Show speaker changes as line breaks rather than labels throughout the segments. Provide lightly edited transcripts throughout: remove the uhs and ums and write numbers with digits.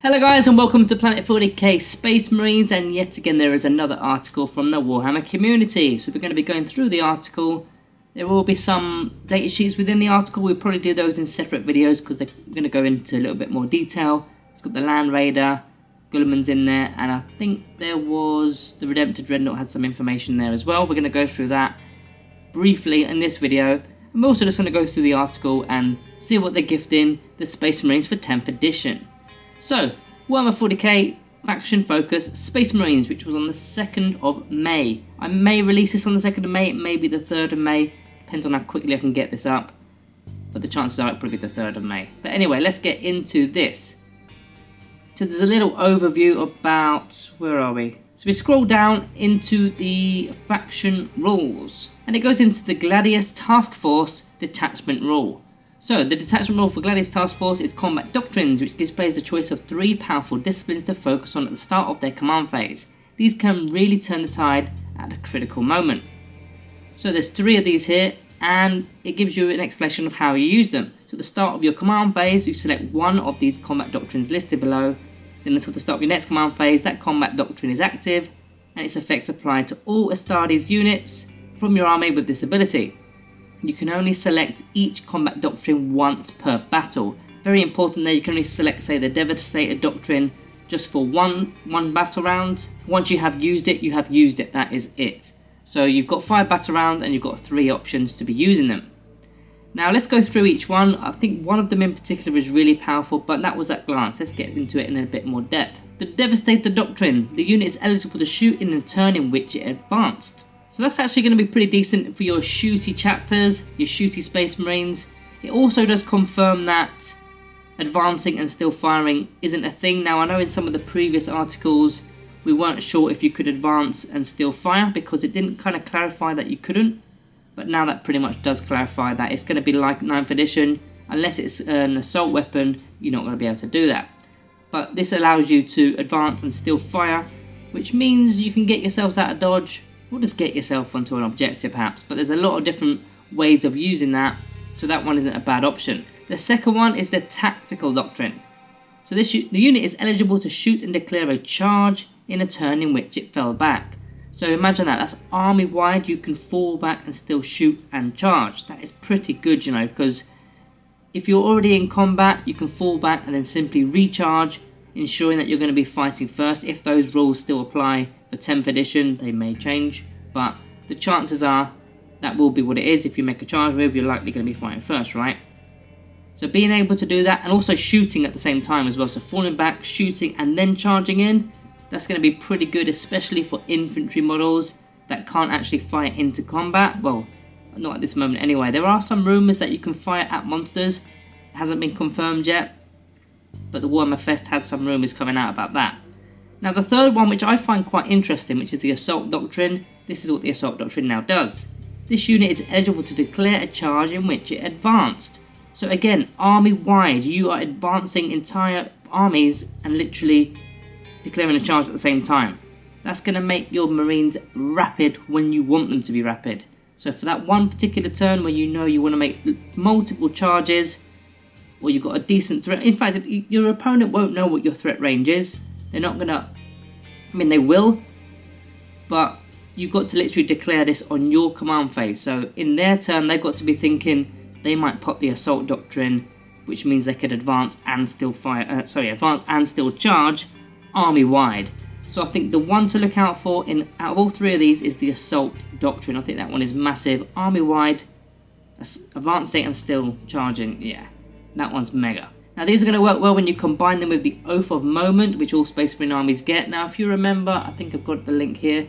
Hello guys and welcome to Planet 40k Space Marines, and yet again there is another article from the Warhammer community. So we're going to be going through the article. There will be some data sheets within the article. We'll probably do those in separate videos because they're going to go into a little bit more detail. It's got the Land Raider, Guilliman's in there, and I think there was the Redemptor Dreadnought had some information there as well. We're going to go through that briefly in this video. I'm also just going to go through the article and see what they're gifting the Space Marines for 10th edition. So, Warhammer 40k faction focus Space Marines, which was on the 2nd of May. I may release this on the 2nd of May, it may be the 3rd of May, depends on how quickly I can get this up. But the chances are it'll probably be the 3rd of May. But anyway, let's get into this. So there's a little overview about, where are we? So we scroll down into the faction rules. And it goes into the Gladius Task Force Detachment Rule. So, the detachment rule for Gladius Task Force is Combat Doctrines, which gives players a choice of 3 powerful disciplines to focus on at the start of their command phase. These can really turn the tide at a critical moment. So there's 3 of these here, and it gives you an explanation of how you use them. So at the start of your command phase, you select one of these Combat Doctrines listed below. Then until the start of your next command phase, that Combat Doctrine is active, and its effects apply to all Astartes units from your army with this ability. You can only select each combat doctrine once per battle. Very important there, you can only select, say, the Devastator doctrine just for one battle round. Once you have used it, that is it. So you've got 5 battle rounds and you've got 3 options to be using them. Now let's go through each one. I think one of them in particular is really powerful, but that was at glance. Let's get into it in a bit more depth. The Devastator doctrine. The unit is eligible to shoot in the turn in which it advanced. So that's actually going to be pretty decent for your shooty chapters, your shooty Space Marines. It also does confirm that advancing and still firing isn't a thing. Now I know in some of the previous articles we weren't sure if you could advance and still fire because it didn't kind of clarify that you couldn't. But now that pretty much does clarify that. It's going to be like 9th edition. Unless it's an assault weapon, you're not going to be able to do that. But this allows you to advance and still fire, which means you can get yourselves out of dodge. Or just get yourself onto an objective perhaps, but there's a lot of different ways of using that, so that one isn't a bad option. The second one is the Tactical Doctrine. So the unit is eligible to shoot and declare a charge in a turn in which it fell back. So imagine that's army wide, you can fall back and still shoot and charge. That is pretty good, you know, because if you're already in combat, you can fall back and then simply recharge, ensuring that you're going to be fighting first. If those rules still apply for 10th edition, they may change, but the chances are that will be what it is. If you make a charge move, you're likely going to be fighting first, right? So being able to do that and also shooting at the same time as well, so falling back, shooting and then charging in, that's going to be pretty good, especially for infantry models that can't actually fire into combat. Well, not at this moment anyway. There are some rumours that you can fire at monsters. It hasn't been confirmed yet, but the Warhammer Fest had some rumours coming out about that. Now the third one, which I find quite interesting, which is the Assault Doctrine. This is what the Assault Doctrine now does. This unit is eligible to declare a charge in which it advanced. So again, army wide, you are advancing entire armies and literally declaring a charge at the same time. That's going to make your Marines rapid when you want them to be rapid. So for that one particular turn where you know you want to make multiple charges, or you've got a decent threat, in fact your opponent won't know what your threat range is. They're not gonna, I mean they will, but you've got to literally declare this on your command phase. So in their turn they've got to be thinking they might pop the Assault Doctrine, which means they could advance and still advance and still charge army wide. So I think the one to look out for out of all 3 of these is the Assault Doctrine. I think that one is massive, army wide, advancing and still charging. Yeah, that one's mega. Now these are going to work well when you combine them with the Oath of Moment, which all Space Marine armies get. Now if you remember, I think I've got the link here.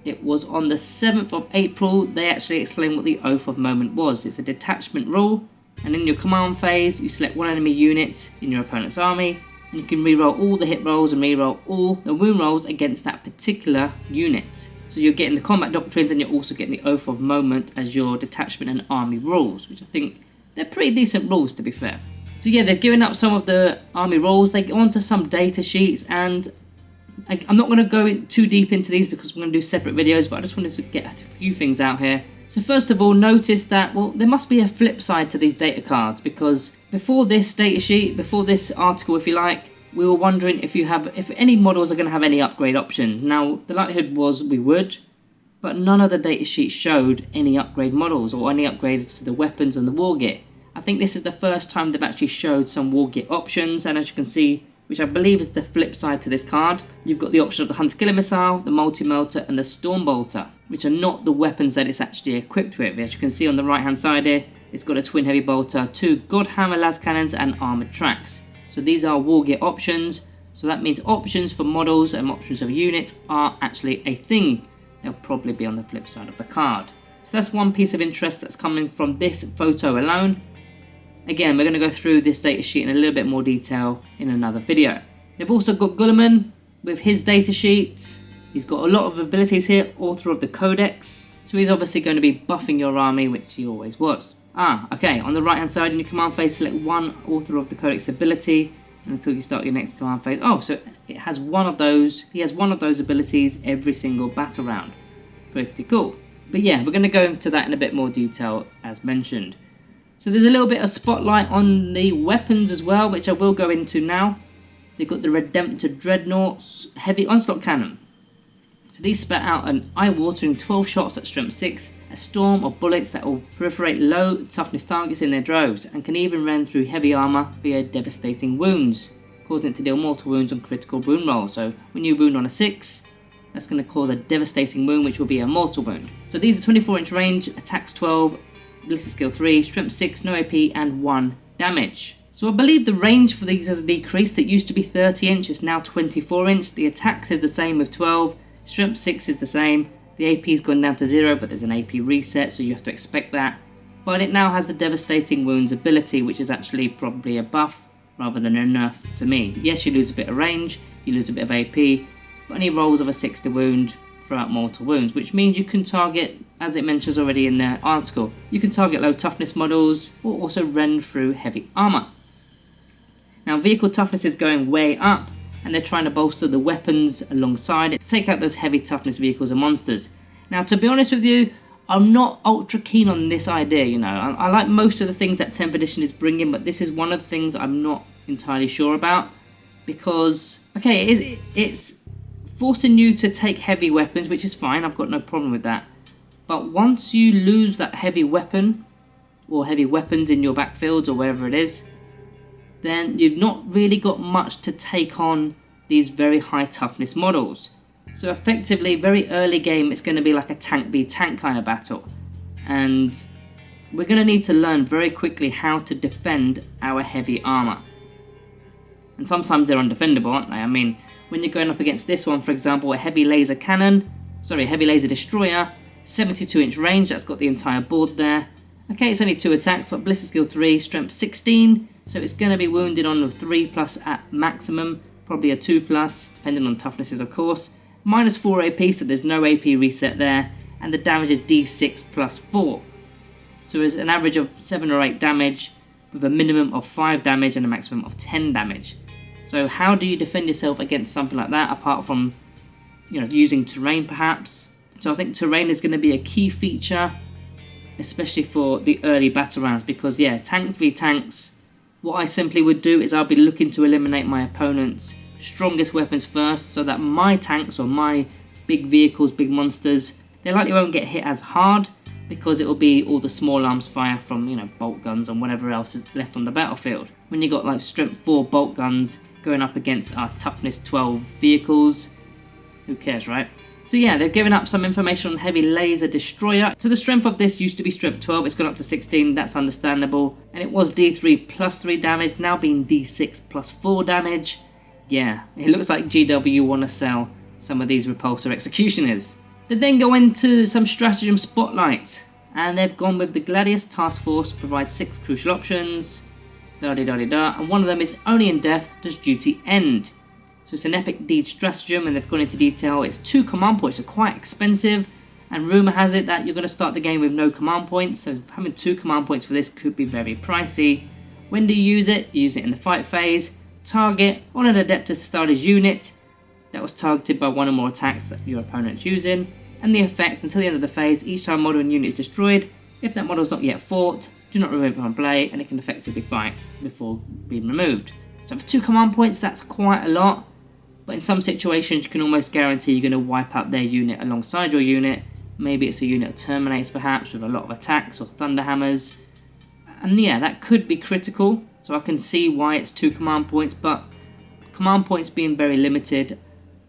It was on the 7th of April, they actually explained what the Oath of Moment was. It's a detachment rule, and in your command phase, you select one enemy unit in your opponent's army, and you can reroll all the hit rolls and reroll all the wound rolls against that particular unit. So you're getting the Combat Doctrines and you're also getting the Oath of Moment as your detachment and army rules, which I think they're pretty decent rules to be fair. So yeah, they've given up some of the army roles. They go on to some data sheets, and I'm not going to go too deep into these because we're going to do separate videos, but I just wanted to get a few things out here. So first of all, notice that, well, there must be a flip side to these data cards, because before this data sheet, before this article if you like, we were wondering if any models are going to have any upgrade options. Now, the likelihood was we would, but none of the datasheets showed any upgrade models or any upgrades to the weapons and the wargear. I think this is the first time they've actually showed some wargear options, and as you can see, which I believe is the flip side to this card, you've got the option of the Hunter-Killer Missile, the Multi-Melter and the Storm Bolter, which are not the weapons that it's actually equipped with. As you can see on the right hand side here, it's got a Twin Heavy Bolter, 2 Godhammer las cannons and armoured tracks. So these are wargear options, so that means options for models and options of units are actually a thing. They'll probably be on the flip side of the card. So that's one piece of interest that's coming from this photo alone. Again, we're going to go through this datasheet in a little bit more detail in another video. They've also got Guilliman with his datasheet. He's got a lot of abilities here, author of the Codex. So he's obviously going to be buffing your army, which he always was. Okay, on the right hand side in your command phase, select one author of the Codex ability until you start your next command phase. Oh, so it has one of those. He has one of those abilities every single battle round. Pretty cool. But yeah, we're going to go into that in a bit more detail as mentioned. So there's a little bit of spotlight on the weapons as well, which I will go into now. They've got the Redemptor Dreadnought's Heavy Onslaught Cannon. So these spat out an eye-watering 12 shots at strength 6, a storm of bullets that will proliferate low toughness targets in their droves, and can even run through heavy armour via devastating wounds, causing it to deal mortal wounds on critical wound rolls. So when you wound on a 6, that's going to cause a devastating wound, which will be a mortal wound. So these are 24-inch range, attacks 12, ballistic skill 3, strength 6, no AP, and 1 damage. So I believe the range for these has decreased. It used to be 30 inch, it's now 24 inch. The attacks is the same with 12, strength 6 is the same. The AP's gone down to 0, but there's an AP reset, so you have to expect that. But it now has the devastating wounds ability, which is actually probably a buff rather than a nerf to me. Yes, you lose a bit of range, you lose a bit of AP, but only rolls of a 6 to wound throughout mortal wounds, which means you can target, as it mentions already in the article, you can target low toughness models or also run through heavy armour. Now vehicle toughness is going way up, and they're trying to bolster the weapons alongside it to take out those heavy toughness vehicles and monsters. Now to be honest with you, I'm not ultra keen on this idea, you know. I like most of the things that 10th edition is bringing, but this is one of the things I'm not entirely sure about, because, okay, it's forcing you to take heavy weapons, which is fine, I've got no problem with that. But once you lose that heavy weapon, or heavy weapons in your backfields or wherever it is, then you've not really got much to take on these very high toughness models. So effectively, very early game, it's going to be like a tank v tank kind of battle. And we're going to need to learn very quickly how to defend our heavy armour. And sometimes they're undefendable, aren't they? I mean, when you're going up against this one, for example, a heavy laser destroyer, 72-inch range, that's got the entire board there. Okay, it's only 2 attacks, but ballistic skill 3, strength 16, so it's going to be wounded on a 3+ at maximum, probably a 2+, depending on toughnesses of course. Minus 4 AP, so there's no AP reset there, and the damage is D6 plus 4. So it's an average of 7 or 8 damage, with a minimum of 5 damage and a maximum of 10 damage. So how do you defend yourself against something like that, apart from, you know, using terrain perhaps? So I think terrain is going to be a key feature, especially for the early battle rounds, because yeah, tanks v tanks, what I simply would do is I'll be looking to eliminate my opponent's strongest weapons first, so that my tanks or my big vehicles, big monsters, they likely won't get hit as hard, because it will be all the small arms fire from, you know, bolt guns and whatever else is left on the battlefield. When you got like strength 4 bolt guns going up against our toughness 12 vehicles, who cares, right? So yeah, they've given up some information on the heavy laser destroyer. So the strength of this used to be strength 12, it's gone up to 16, that's understandable. And it was D3 plus 3 damage, now being D6 plus 4 damage. Yeah, it looks like GW want to sell some of these repulsor executioners. They then go into some stratagem spotlight, and they've gone with the Gladius task force provides 6 crucial options, and one of them is only in death does duty end. So it's an epic deed stratagem, and they've gone into detail. It's 2 command points, so quite expensive, and rumour has it that you're going to start the game with no command points, so having 2 command points for this could be very pricey. When do you use it? You use it in the fight phase. Target on an Adeptus Astartes unit that was targeted by one or more attacks that your opponent's using, and the effect until the end of the phase, each time model and unit is destroyed, if that model is not yet fought, do not remove it from play, and it can effectively fight before being removed. So for 2 command points, that's quite a lot. But in some situations, you can almost guarantee you're going to wipe out their unit alongside your unit. Maybe it's a unit of Terminates, perhaps, with a lot of attacks or Thunderhammers. And yeah, that could be critical. So I can see why it's 2 command points, but command points being very limited,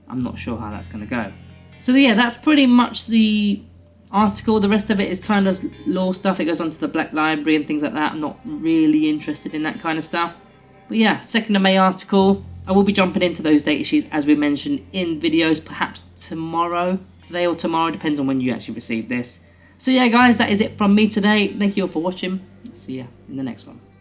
I'm not sure how that's going to go. So yeah, that's pretty much the article. The rest of it is kind of lore stuff. It goes on to the Black Library and things like that. I'm not really interested in that kind of stuff. But yeah, 2nd of May article. I will be jumping into those datasheets as we mentioned in videos, perhaps tomorrow. Today or tomorrow, depends on when you actually receive this. So yeah guys, that is it from me today. Thank you all for watching. See ya in the next one.